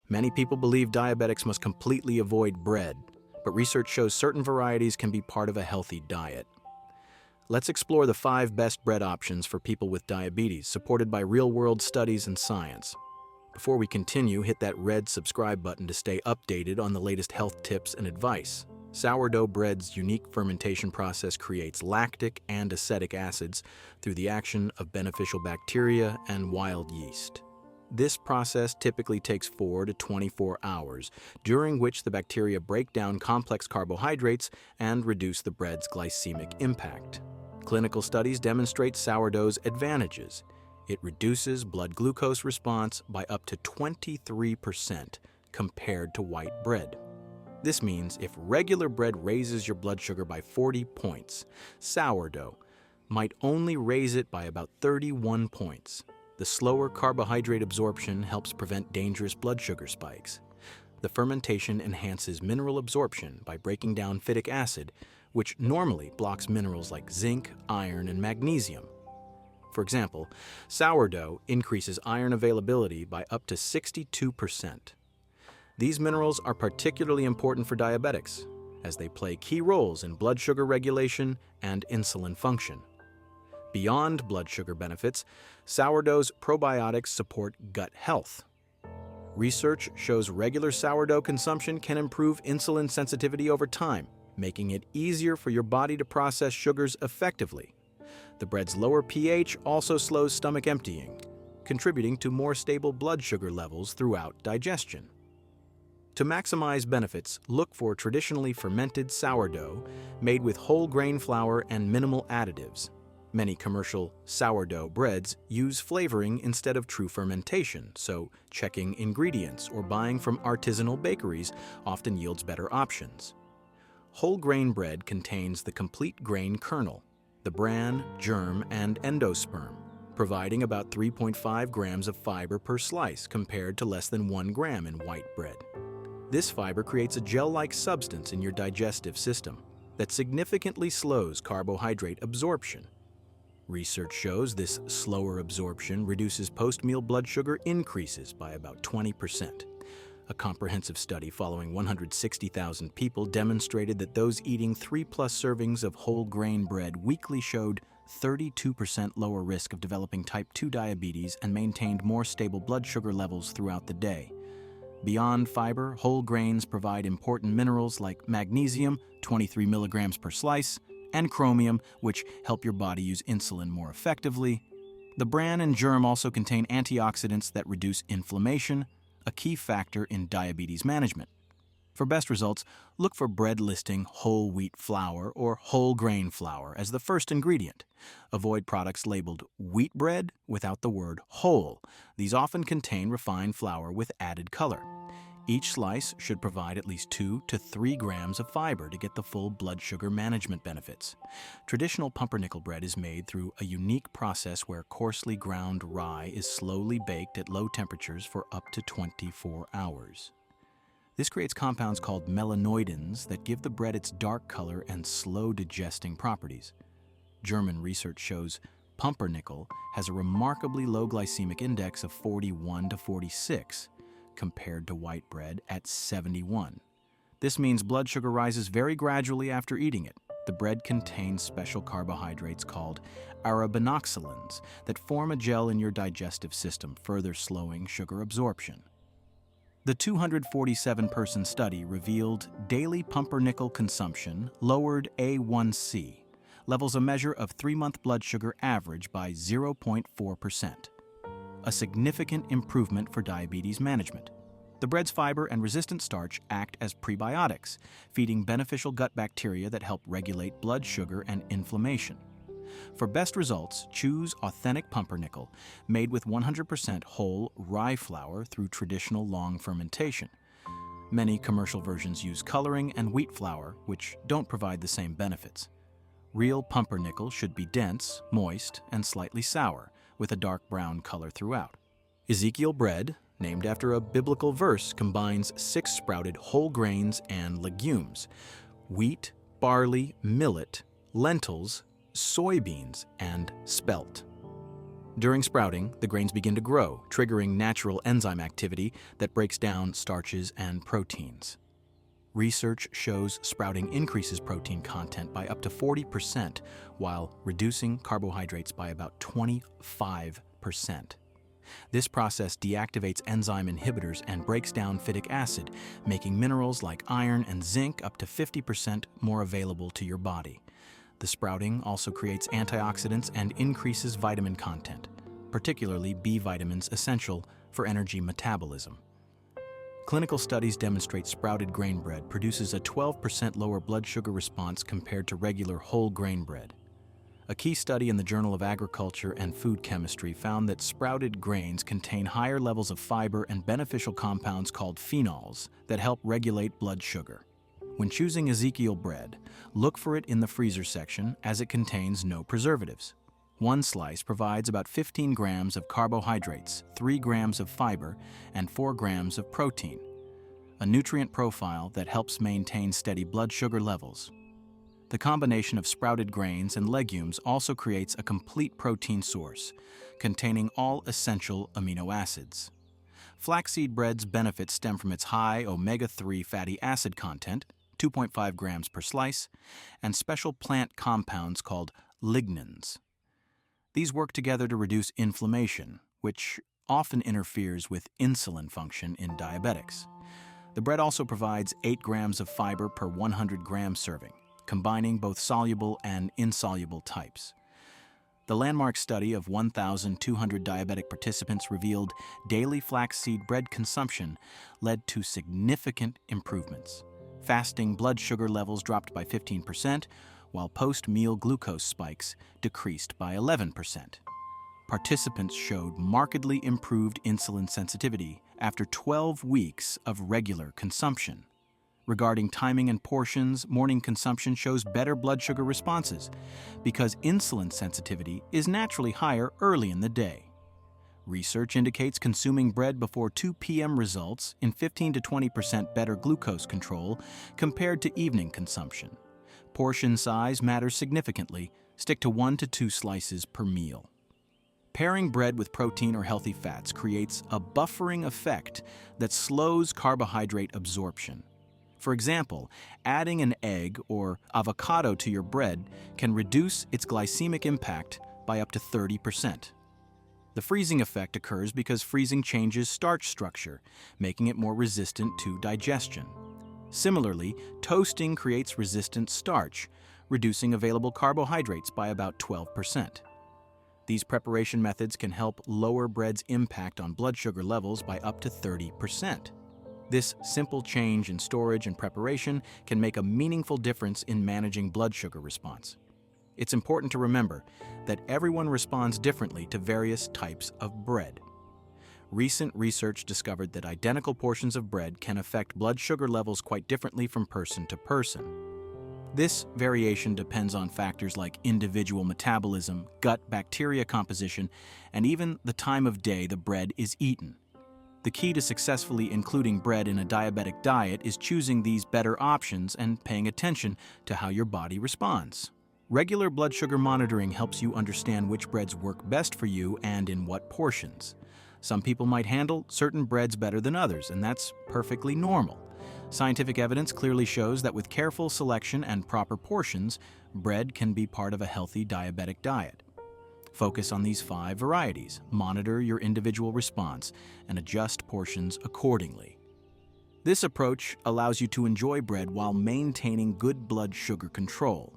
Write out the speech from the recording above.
Many people believe diabetics must completely avoid bread, but research shows certain varieties can be part of a healthy diet. Let's explore the 5 best bread options for people with diabetes, supported by real-world studies and science. Before we continue, hit that red subscribe button to stay updated on the latest health tips and advice. Sourdough bread's unique fermentation process creates lactic and acetic acids through the action of beneficial bacteria and wild yeast. This process typically takes 4 to 24 hours, during which the bacteria break down complex carbohydrates and reduce the bread's glycemic impact. Clinical studies demonstrate sourdough's advantages. It reduces blood glucose response by up to 23% compared to white bread. This means if regular bread raises your blood sugar by 40 points, sourdough might only raise it by about 31 points. The slower carbohydrate absorption helps prevent dangerous blood sugar spikes. The fermentation enhances mineral absorption by breaking down phytic acid, which normally blocks minerals like zinc, iron, and magnesium. For example, sourdough increases iron availability by up to 62%. These minerals are particularly important for diabetics, as they play key roles in blood sugar regulation and insulin function. Beyond blood sugar benefits, sourdough's probiotics support gut health. Research shows regular sourdough consumption can improve insulin sensitivity over time, making it easier for your body to process sugars effectively. The bread's lower pH also slows stomach emptying, contributing to more stable blood sugar levels throughout digestion. To maximize benefits, look for traditionally fermented sourdough made with whole grain flour and minimal additives. Many commercial sourdough breads use flavoring instead of true fermentation, so checking ingredients or buying from artisanal bakeries often yields better options. Whole grain bread contains the complete grain kernel, the bran, germ, and endosperm, providing about 3.5 grams of fiber per slice compared to less than 1 gram in white bread. This fiber creates a gel-like substance in your digestive system that significantly slows carbohydrate absorption. Research shows this slower absorption reduces post-meal blood sugar increases by about 20%. A comprehensive study following 160,000 people demonstrated that those eating 3+ servings of whole grain bread weekly showed 32% lower risk of developing type 2 diabetes and maintained more stable blood sugar levels throughout the day. Beyond fiber, whole grains provide important minerals like magnesium, 23 milligrams per slice, and chromium, which help your body use insulin more effectively. The bran and germ also contain antioxidants that reduce inflammation, a key factor in diabetes management. For best results, look for bread listing whole wheat flour or whole grain flour as the first ingredient. Avoid products labeled wheat bread without the word whole. These often contain refined flour with added color. Each slice should provide at least 2 to 3 grams of fiber to get the full blood sugar management benefits. Traditional pumpernickel bread is made through a unique process where coarsely ground rye is slowly baked at low temperatures for up to 24 hours. This creates compounds called melanoidins that give the bread its dark color and slow digesting properties. German research shows pumpernickel has a remarkably low glycemic index of 41 to 46, compared to white bread at 71. This means blood sugar rises very gradually after eating it. The bread contains special carbohydrates called arabinoxylans that form a gel in your digestive system, further slowing sugar absorption. The 247-person study revealed daily pumpernickel consumption lowered A1C, levels a measure of 3-month blood sugar average by 0.4%. A significant improvement for diabetes management. The bread's fiber and resistant starch act as prebiotics, feeding beneficial gut bacteria that help regulate blood sugar and inflammation. For best results, choose authentic pumpernickel, made with 100% whole rye flour through traditional long fermentation. Many commercial versions use coloring and wheat flour, which don't provide the same benefits. Real pumpernickel should be dense, moist, and slightly sour, with a dark brown color throughout. Ezekiel bread, named after a biblical verse, combines 6 sprouted whole grains and legumes: wheat, barley, millet, lentils, soybeans, and spelt. During sprouting, the grains begin to grow, triggering natural enzyme activity that breaks down starches and proteins. Research shows sprouting increases protein content by up to 40%, while reducing carbohydrates by about 25%. This process deactivates enzyme inhibitors and breaks down phytic acid, making minerals like iron and zinc up to 50% more available to your body. The sprouting also creates antioxidants and increases vitamin content, particularly B vitamins essential for energy metabolism. Clinical studies demonstrate sprouted grain bread produces a 12% lower blood sugar response compared to regular whole grain bread. A key study in the Journal of Agriculture and Food Chemistry found that sprouted grains contain higher levels of fiber and beneficial compounds called phenols that help regulate blood sugar. When choosing Ezekiel bread, look for it in the freezer section as it contains no preservatives. One slice provides about 15 grams of carbohydrates, 3 grams of fiber, and 4 grams of protein, a nutrient profile that helps maintain steady blood sugar levels. The combination of sprouted grains and legumes also creates a complete protein source, containing all essential amino acids. Flaxseed bread's benefits stem from its high omega-3 fatty acid content, 2.5 grams per slice, and special plant compounds called lignans. These work together to reduce inflammation, which often interferes with insulin function in diabetics. The bread also provides 8 grams of fiber per 100 gram serving, combining both soluble and insoluble types. The landmark study of 1,200 diabetic participants revealed daily flaxseed bread consumption led to significant improvements. Fasting blood sugar levels dropped by 15%, while post-meal glucose spikes decreased by 11%. Participants showed markedly improved insulin sensitivity after 12 weeks of regular consumption. Regarding timing and portions, morning consumption shows better blood sugar responses because insulin sensitivity is naturally higher early in the day. Research indicates consuming bread before 2 p.m. results in 15 to 20% better glucose control compared to evening consumption. Portion size matters significantly. Stick to 1 to 2 slices per meal. Pairing bread with protein or healthy fats creates a buffering effect that slows carbohydrate absorption. For example, adding an egg or avocado to your bread can reduce its glycemic impact by up to 30%. The freezing effect occurs because freezing changes starch structure, making it more resistant to digestion. Similarly, toasting creates resistant starch, reducing available carbohydrates by about 12%. These preparation methods can help lower bread's impact on blood sugar levels by up to 30%. This simple change in storage and preparation can make a meaningful difference in managing blood sugar response. It's important to remember that everyone responds differently to various types of bread. Recent research discovered that identical portions of bread can affect blood sugar levels quite differently from person to person. This variation depends on factors like individual metabolism, gut bacteria composition, and even the time of day the bread is eaten. The key to successfully including bread in a diabetic diet is choosing these better options and paying attention to how your body responds. Regular blood sugar monitoring helps you understand which breads work best for you and in what portions. Some people might handle certain breads better than others, and that's perfectly normal. Scientific evidence clearly shows that with careful selection and proper portions, bread can be part of a healthy diabetic diet. Focus on these 5 varieties, monitor your individual response, and adjust portions accordingly. This approach allows you to enjoy bread while maintaining good blood sugar control.